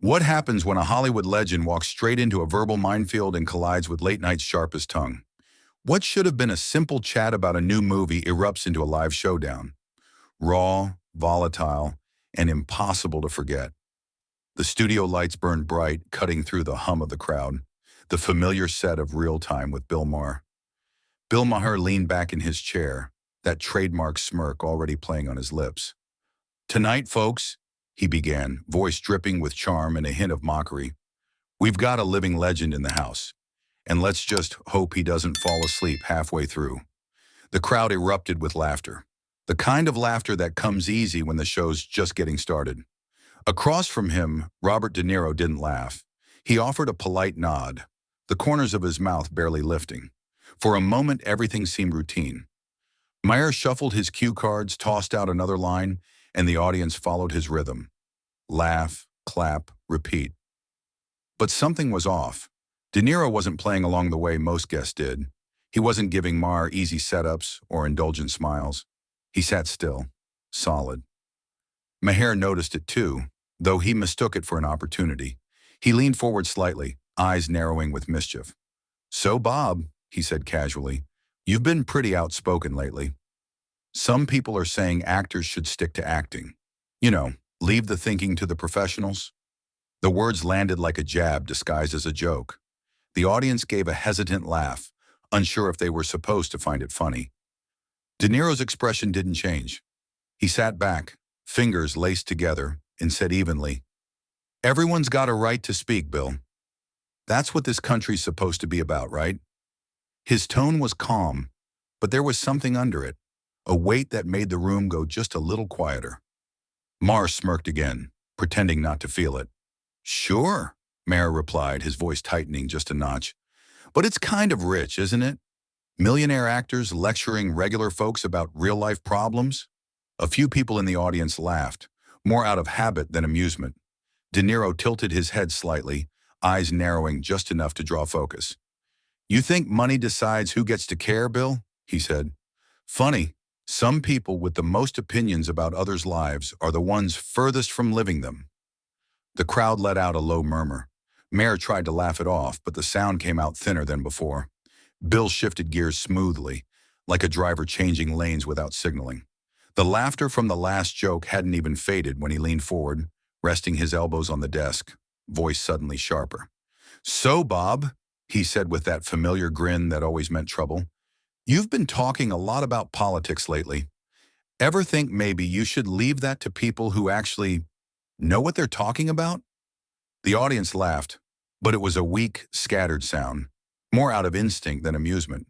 What happens when a Hollywood legend walks straight into a verbal minefield and collides with late night's sharpest tongue? What should have been a simple chat about a new movie erupts into a live showdown. Raw, volatile, and impossible to forget. The studio lights burned bright, cutting through the hum of the crowd. The familiar set of Real Time with Bill Maher. Bill Maher leaned back in his chair, that trademark smirk already playing on his lips. "Tonight, folks," he began, voice dripping with charm and a hint of mockery, "we've got a living legend in the house. And let's just hope he doesn't fall asleep halfway through." The crowd erupted with laughter. The kind of laughter that comes easy when the show's just getting started. Across from him, Robert De Niro didn't laugh. He offered a polite nod, the corners of his mouth barely lifting. For a moment, everything seemed routine. Maher shuffled his cue cards, tossed out another line, and the audience followed his rhythm. Laugh, clap, repeat. But something was off. De Niro wasn't playing along the way most guests did. He wasn't giving Maher easy setups or indulgent smiles. He sat still, solid. Maher noticed it too, though he mistook it for an opportunity. He leaned forward slightly, eyes narrowing with mischief. "So, Bob," he said casually, "you've been pretty outspoken lately. Some people are saying actors should stick to acting. You know, leave the thinking to the professionals." The words landed like a jab disguised as a joke. The audience gave a hesitant laugh, unsure if they were supposed to find it funny. De Niro's expression didn't change. He sat back, fingers laced together, and said evenly, "Everyone's got a right to speak, Bill. That's what this country's supposed to be about, right?" His tone was calm, but there was something under it, a weight that made the room go just a little quieter. Maher smirked again, pretending not to feel it. "Sure," Maher replied, his voice tightening just a notch. "But it's kind of rich, isn't it? Millionaire actors lecturing regular folks about real-life problems?" A few people in the audience laughed, more out of habit than amusement. De Niro tilted his head slightly, eyes narrowing just enough to draw focus. "You think money decides who gets to care, Bill?" he said. "Funny, some people with the most opinions about others' lives are the ones furthest from living them." The crowd let out a low murmur. Maher tried to laugh it off, but the sound came out thinner than before. Bill shifted gears smoothly, like a driver changing lanes without signaling. The laughter from the last joke hadn't even faded when he leaned forward, resting his elbows on the desk, voice suddenly sharper. "So, Bob," he said with that familiar grin that always meant trouble, "you've been talking a lot about politics lately. Ever think maybe you should leave that to people who actually know what they're talking about?" The audience laughed, but it was a weak, scattered sound, more out of instinct than amusement.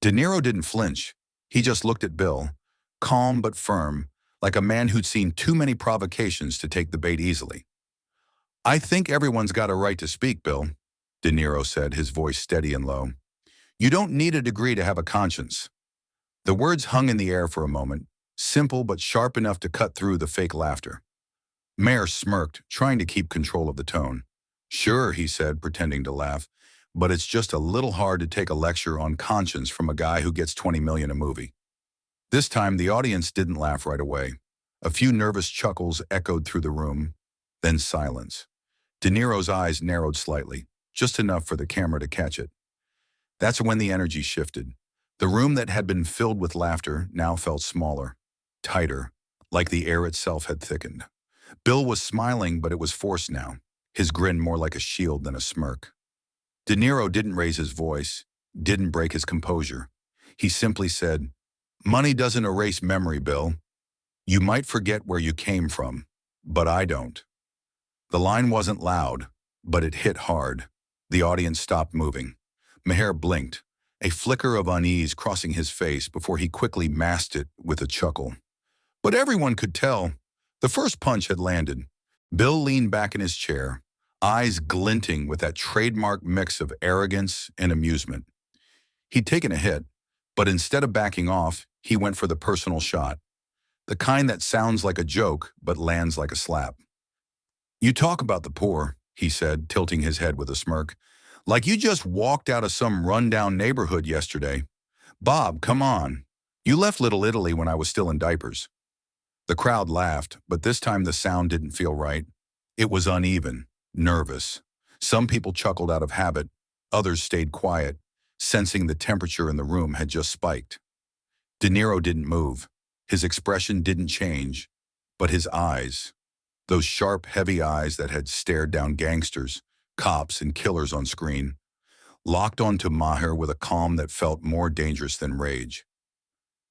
De Niro didn't flinch. He just looked at Bill, calm but firm, like a man who'd seen too many provocations to take the bait easily. "I think everyone's got a right to speak, Bill," De Niro said, his voice steady and low. "You don't need a degree to have a conscience." The words hung in the air for a moment, simple but sharp enough to cut through the fake laughter. Maher smirked, trying to keep control of the tone. "Sure," he said, pretending to laugh, "but it's just a little hard to take a lecture on conscience from a guy who gets 20 million a movie." This time, the audience didn't laugh right away. A few nervous chuckles echoed through the room, then silence. De Niro's eyes narrowed slightly, just enough for the camera to catch it. That's when the energy shifted. The room that had been filled with laughter now felt smaller, tighter, like the air itself had thickened. Bill was smiling, but it was forced now, his grin more like a shield than a smirk. De Niro didn't raise his voice, didn't break his composure. He simply said, "Money doesn't erase memory, Bill. You might forget where you came from, but I don't." The line wasn't loud, but it hit hard. The audience stopped moving. Maher blinked, a flicker of unease crossing his face before he quickly masked it with a chuckle. But everyone could tell. The first punch had landed. Bill leaned back in his chair, eyes glinting with that trademark mix of arrogance and amusement. He'd taken a hit, but instead of backing off, he went for the personal shot. The kind that sounds like a joke, but lands like a slap. "You talk about the poor," he said, tilting his head with a smirk, "like you just walked out of some rundown neighborhood yesterday. Bob, come on. You left Little Italy when I was still in diapers." The crowd laughed, but this time the sound didn't feel right. It was uneven, nervous. Some people chuckled out of habit, others stayed quiet, sensing the temperature in the room had just spiked. De Niro didn't move. His expression didn't change, but his eyes, those sharp, heavy eyes that had stared down gangsters, cops, and killers on screen, locked onto Maher with a calm that felt more dangerous than rage.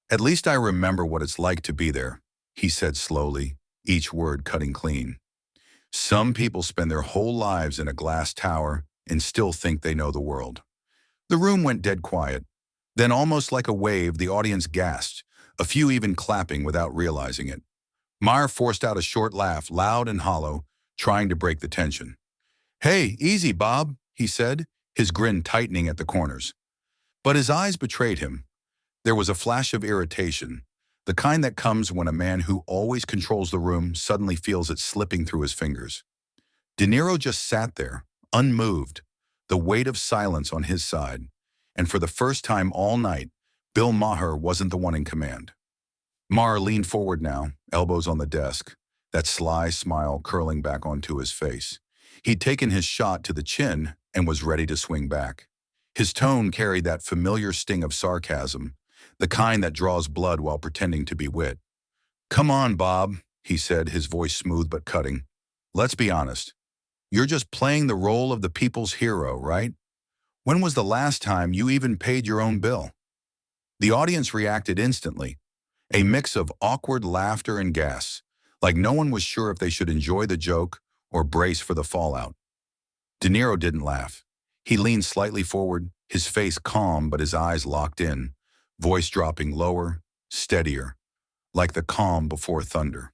"At least I remember what it's like to be there," he said slowly, each word cutting clean. "Some people spend their whole lives in a glass tower and still think they know the world." The room went dead quiet. Then, almost like a wave, the audience gasped, a few even clapping without realizing it. Maher forced out a short laugh, loud and hollow, trying to break the tension. "Hey, easy, Bob," he said, his grin tightening at the corners. But his eyes betrayed him. There was a flash of irritation, the kind that comes when a man who always controls the room suddenly feels it slipping through his fingers. De Niro just sat there, unmoved, the weight of silence on his side. And for the first time all night, Bill Maher wasn't the one in command. Maher leaned forward now, elbows on the desk, that sly smile curling back onto his face. He'd taken his shot to the chin and was ready to swing back. His tone carried that familiar sting of sarcasm, the kind that draws blood while pretending to be wit. "Come on, Bob," he said, his voice smooth but cutting. "Let's be honest. You're just playing the role of the people's hero, right? When was the last time you even paid your own bill?" The audience reacted instantly, a mix of awkward laughter and gasps, like no one was sure if they should enjoy the joke or brace for the fallout. De Niro didn't laugh. He leaned slightly forward, his face calm but his eyes locked in, voice dropping lower, steadier, like the calm before thunder.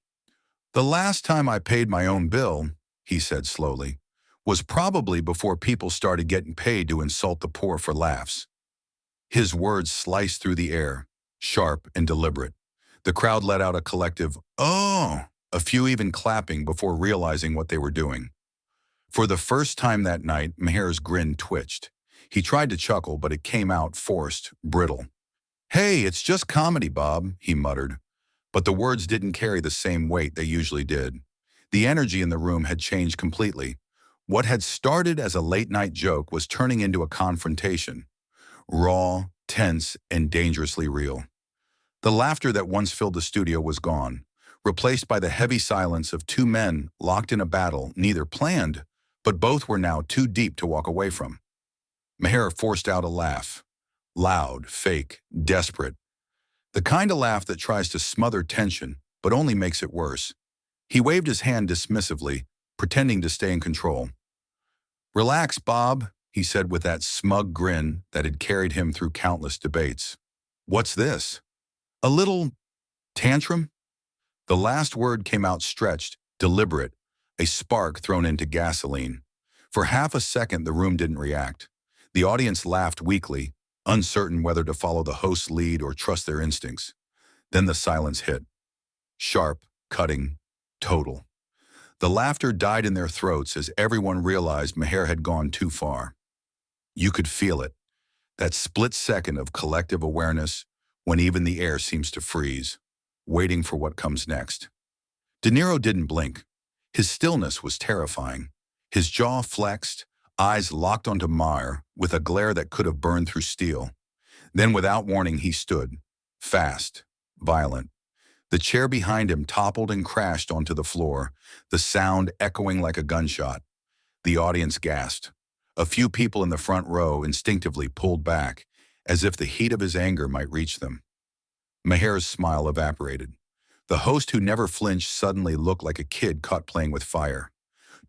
"The last time I paid my own bill," he said slowly, "was probably before people started getting paid to insult the poor for laughs." His words sliced through the air, sharp and deliberate. The crowd let out a collective, "Oh!" a few even clapping before realizing what they were doing. For the first time that night, Maher's grin twitched. He tried to chuckle, but it came out forced, brittle. "Hey, it's just comedy, Bob," he muttered. But the words didn't carry the same weight they usually did. The energy in the room had changed completely. What had started as a late-night joke was turning into a confrontation. Raw, tense, and dangerously real. The laughter that once filled the studio was gone, replaced by the heavy silence of two men locked in a battle neither planned, but both were now too deep to walk away from. Maher forced out a laugh. Loud, fake, desperate. The kind of laugh that tries to smother tension, but only makes it worse. He waved his hand dismissively, pretending to stay in control. "Relax, Bob," he said with that smug grin that had carried him through countless debates. "What's this? A little tantrum?" The last word came out stretched, deliberate, a spark thrown into gasoline. For half a second, the room didn't react. The audience laughed weakly, uncertain whether to follow the host's lead or trust their instincts. Then the silence hit. Sharp, cutting, total. The laughter died in their throats as everyone realized Maher had gone too far. You could feel it, that split second of collective awareness when even the air seems to freeze, waiting for what comes next. De Niro didn't blink. His stillness was terrifying. His jaw flexed, eyes locked onto Maher with a glare that could have burned through steel. Then without warning he stood, fast, violent. The chair behind him toppled and crashed onto the floor, the sound echoing like a gunshot. The audience gasped. A few people in the front row instinctively pulled back, as if the heat of his anger might reach them. Maher's smile evaporated. The host who never flinched suddenly looked like a kid caught playing with fire.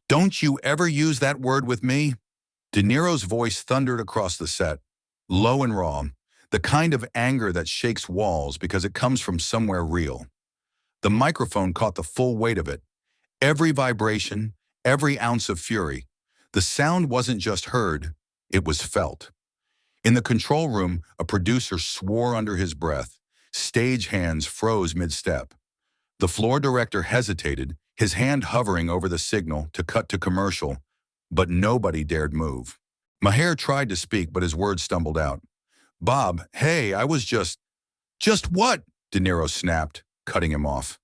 "Don't you ever use that word with me?" De Niro's voice thundered across the set, low and raw, the kind of anger that shakes walls because it comes from somewhere real. The microphone caught the full weight of it. Every vibration, every ounce of fury. The sound wasn't just heard, it was felt. In the control room, a producer swore under his breath. Stage hands froze mid-step. The floor director hesitated, his hand hovering over the signal to cut to commercial, but nobody dared move. Maher tried to speak, but his words stumbled out. "Bob, hey, I was just..." "Just what?" De Niro snapped, cutting him off.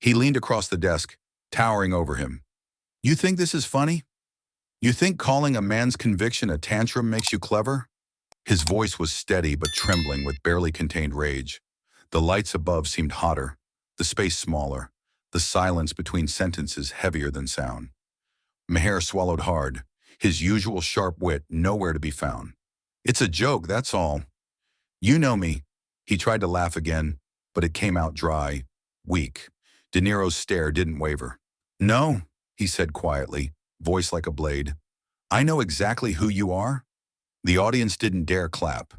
He leaned across the desk, towering over him. "You think this is funny? You think calling a man's conviction a tantrum makes you clever? His voice was steady but trembling with barely contained rage. The lights above seemed hotter, the space smaller, the silence between sentences heavier than sound. Maher swallowed hard, his usual sharp wit nowhere to be found. It's a joke, that's all. You know me. He tried to laugh again, but it came out dry, weak. De Niro's stare didn't waver. No, he said quietly, voice like a blade. I know exactly who you are. The audience didn't dare clap.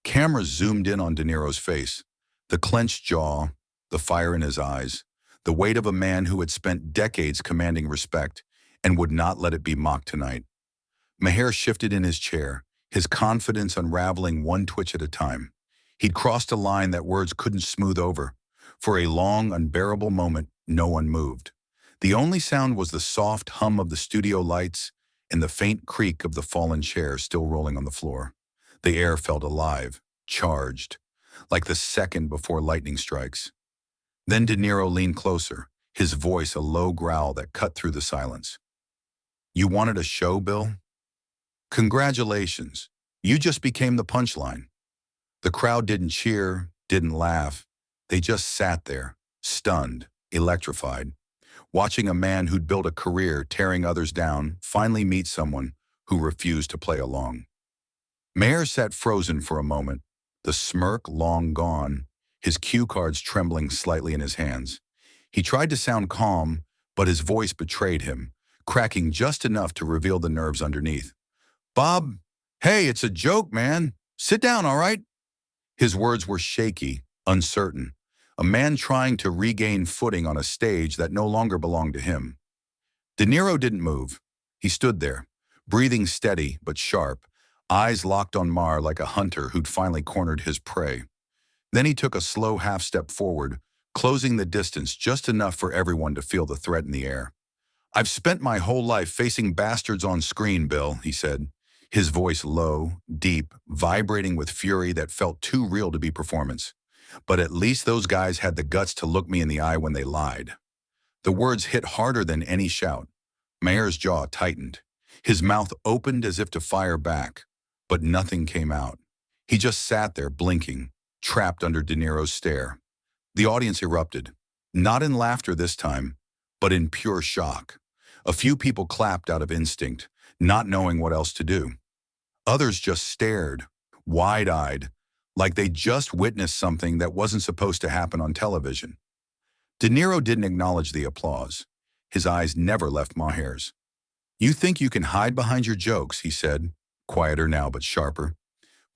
Cameras zoomed in on De Niro's face. The clenched jaw, the fire in his eyes, the weight of a man who had spent decades commanding respect and would not let it be mocked tonight. Maher shifted in his chair, his confidence unraveling one twitch at a time. He'd crossed a line that words couldn't smooth over. For a long, unbearable moment, no one moved. The only sound was the soft hum of the studio lights and the faint creak of the fallen chair still rolling on the floor. The air felt alive, charged, like the second before lightning strikes. Then De Niro leaned closer, his voice a low growl that cut through the silence. You wanted a show, Bill? Congratulations. You just became the punchline. The crowd didn't cheer, didn't laugh. They just sat there, stunned, electrified, watching a man who'd built a career tearing others down finally meet someone who refused to play along. Maher sat frozen for a moment, the smirk long gone, his cue cards trembling slightly in his hands. He tried to sound calm, but his voice betrayed him, cracking just enough to reveal the nerves underneath. Bob, hey, it's a joke, man. Sit down, all right? His words were shaky, uncertain, a man trying to regain footing on a stage that no longer belonged to him. De Niro didn't move. He stood there, breathing steady but sharp, eyes locked on Maher like a hunter who'd finally cornered his prey. Then he took a slow half-step forward, closing the distance just enough for everyone to feel the threat in the air. I've spent my whole life facing bastards on screen, Bill, he said, his voice low, deep, vibrating with fury that felt too real to be performance. But at least those guys had the guts to look me in the eye when they lied. The words hit harder than any shout. Maher's jaw tightened. His mouth opened as if to fire back, but nothing came out. He just sat there blinking, trapped under De Niro's stare. The audience erupted, not in laughter this time, but in pure shock. A few people clapped out of instinct, not knowing what else to do. Others just stared, wide-eyed, like they just witnessed something that wasn't supposed to happen on television. De Niro didn't acknowledge the applause. His eyes never left Maher's. You think you can hide behind your jokes, he said, quieter now but sharper.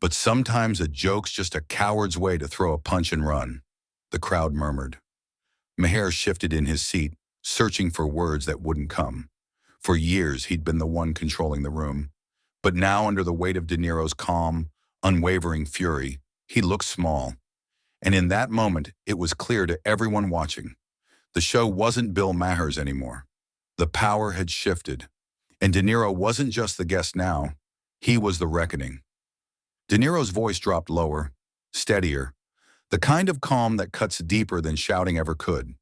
But sometimes a joke's just a coward's way to throw a punch and run. The crowd murmured. Maher shifted in his seat, searching for words that wouldn't come. For years, he'd been the one controlling the room. But now, under the weight of De Niro's calm, unwavering fury, he looked small. And in that moment, it was clear to everyone watching. The show wasn't Bill Maher's anymore. The power had shifted. And De Niro wasn't just the guest now. He was the reckoning. De Niro's voice dropped lower, steadier, the kind of calm that cuts deeper than shouting ever could.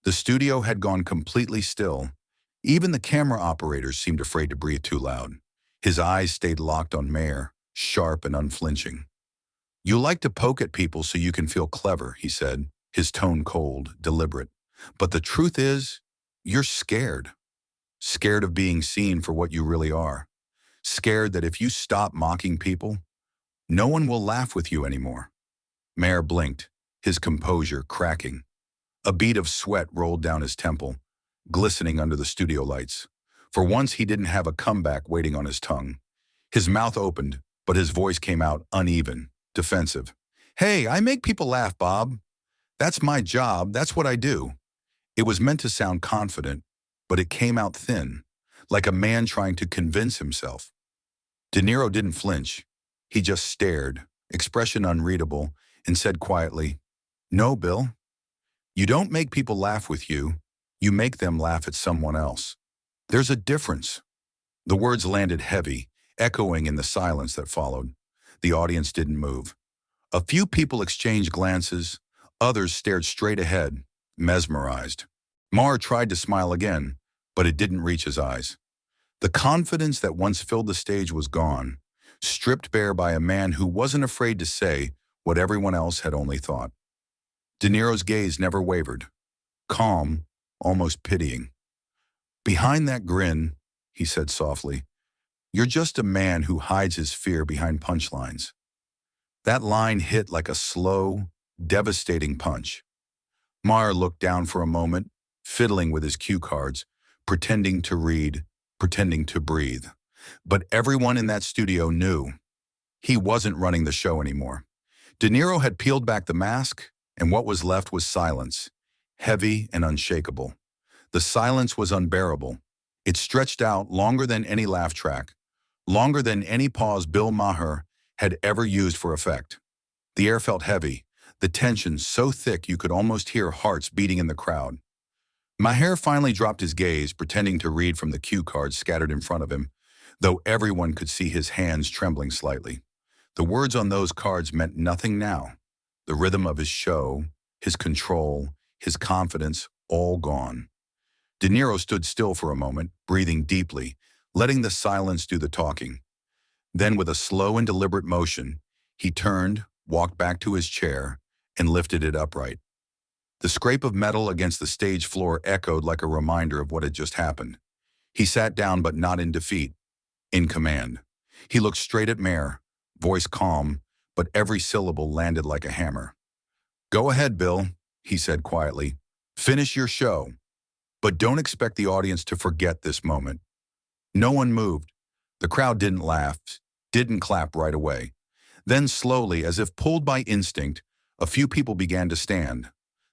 The studio had gone completely still. Even the camera operators seemed afraid to breathe too loud. His eyes stayed locked on Maher, sharp and unflinching. You like to poke at people so you can feel clever, he said, his tone cold, deliberate. But the truth is, you're scared. Scared of being seen for what you really are. Scared that if you stop mocking people, no one will laugh with you anymore. Maher blinked, his composure cracking. A bead of sweat rolled down his temple, glistening under the studio lights. For once, he didn't have a comeback waiting on his tongue. His mouth opened, but his voice came out uneven, defensive. Hey, I make people laugh, Bob. That's my job, that's what I do. It was meant to sound confident, but it came out thin, like a man trying to convince himself. De Niro didn't flinch. He just stared, expression unreadable, and said quietly, No, Bill. You don't make people laugh with you. You make them laugh at someone else. There's a difference. The words landed heavy, echoing in the silence that followed. The audience didn't move. A few people exchanged glances. Others stared straight ahead, mesmerized. Maher tried to smile again, but it didn't reach his eyes. The confidence that once filled the stage was gone, stripped bare by a man who wasn't afraid to say what everyone else had only thought. De Niro's gaze never wavered, calm, almost pitying. "Behind that grin," he said softly, "you're just a man who hides his fear behind punchlines." That line hit like a slow, devastating punch. Maher looked down for a moment, fiddling with his cue cards, pretending to read, pretending to breathe. But everyone in that studio knew he wasn't running the show anymore. De Niro had peeled back the mask, and what was left was silence, heavy and unshakable. The silence was unbearable. It stretched out longer than any laugh track, longer than any pause Bill Maher had ever used for effect. The air felt heavy, the tension so thick you could almost hear hearts beating in the crowd. Maher finally dropped his gaze, pretending to read from the cue cards scattered in front of him, though everyone could see his hands trembling slightly. The words on those cards meant nothing now. The rhythm of his show, his control, his confidence, all gone. De Niro stood still for a moment, breathing deeply, letting the silence do the talking. Then, with a slow and deliberate motion, he turned, walked back to his chair, and lifted it upright. The scrape of metal against the stage floor echoed like a reminder of what had just happened. He sat down, but not in defeat, in command. He looked straight at Maher, voice calm, but every syllable landed like a hammer. "Go ahead, Bill," he said quietly. "Finish your show. But don't expect the audience to forget this moment." No one moved. The crowd didn't laugh, didn't clap right away. Then slowly, as if pulled by instinct, a few people began to stand.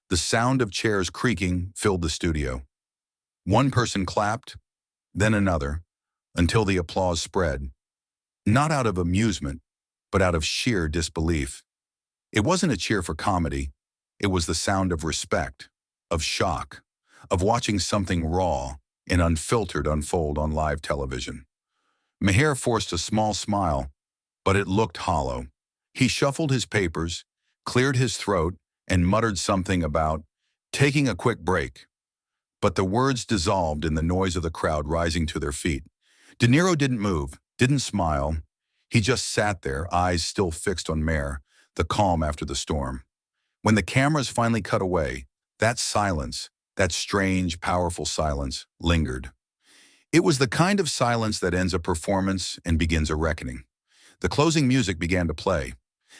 The sound of chairs creaking filled the studio. One person clapped, then another, until the applause spread. Not out of amusement, but out of sheer disbelief. It wasn't a cheer for comedy. It was the sound of respect, of shock, of watching something raw and unfiltered unfold on live television. Maher forced a small smile, but it looked hollow. He shuffled his papers, cleared his throat, and muttered something about taking a quick break. But the words dissolved in the noise of the crowd rising to their feet. De Niro didn't move, didn't smile. He just sat there, eyes still fixed on Maher, the calm after the storm. When the cameras finally cut away, that silence, that strange, powerful silence, lingered. It was the kind of silence that ends a performance and begins a reckoning. The closing music began to play,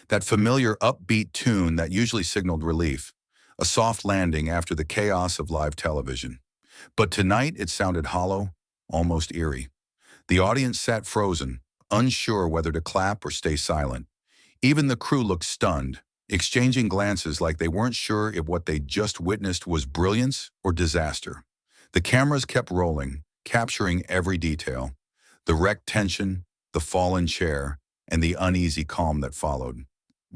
that familiar upbeat tune that usually signaled relief, a soft landing after the chaos of live television. But tonight it sounded hollow, almost eerie. The audience sat frozen, unsure whether to clap or stay silent. Even the crew looked stunned, exchanging glances like they weren't sure if what they'd just witnessed was brilliance or disaster. The cameras kept rolling, capturing every detail: the wrecked tension, the fallen chair, and the uneasy calm that followed.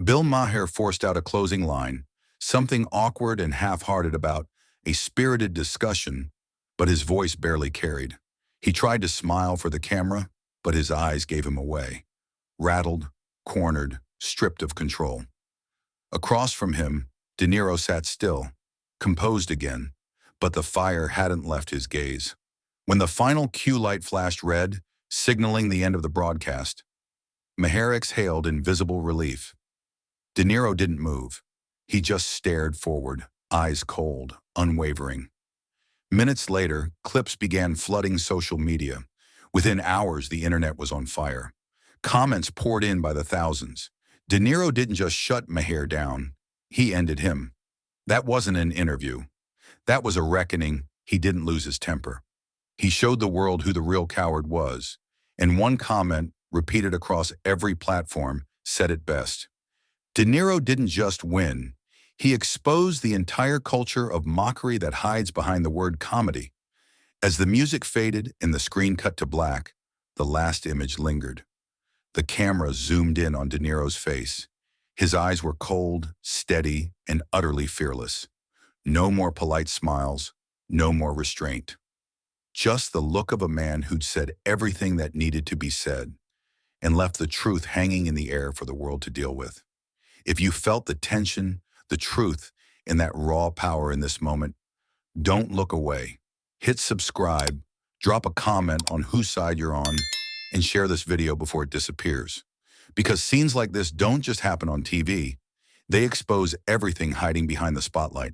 Bill Maher forced out a closing line, something awkward and half-hearted about a spirited discussion, but his voice barely carried. He tried to smile for the camera, but his eyes gave him away. Rattled, cornered, stripped of control. Across from him, De Niro sat still, composed again, but the fire hadn't left his gaze. When the final cue light flashed red, signaling the end of the broadcast, Maher exhaled in visible relief. De Niro didn't move. He just stared forward, eyes cold, unwavering. Minutes later, clips began flooding social media. Within hours, the internet was on fire. Comments poured in by the thousands. De Niro didn't just shut Maher down, he ended him. That wasn't an interview. That was a reckoning. He didn't lose his temper. He showed the world who the real coward was, and one comment, repeated across every platform, said it best. De Niro didn't just win. He exposed the entire culture of mockery that hides behind the word comedy. As the music faded and the screen cut to black, the last image lingered. The camera zoomed in on De Niro's face. His eyes were cold, steady, and utterly fearless. No more polite smiles, no more restraint. Just the look of a man who'd said everything that needed to be said and left the truth hanging in the air for the world to deal with. If you felt the tension, the truth, and that raw power in this moment, don't look away. Hit subscribe, Drop a comment on whose side you're on and share this video before it disappears. Because scenes like this don't just happen on TV, they expose everything hiding behind the spotlight.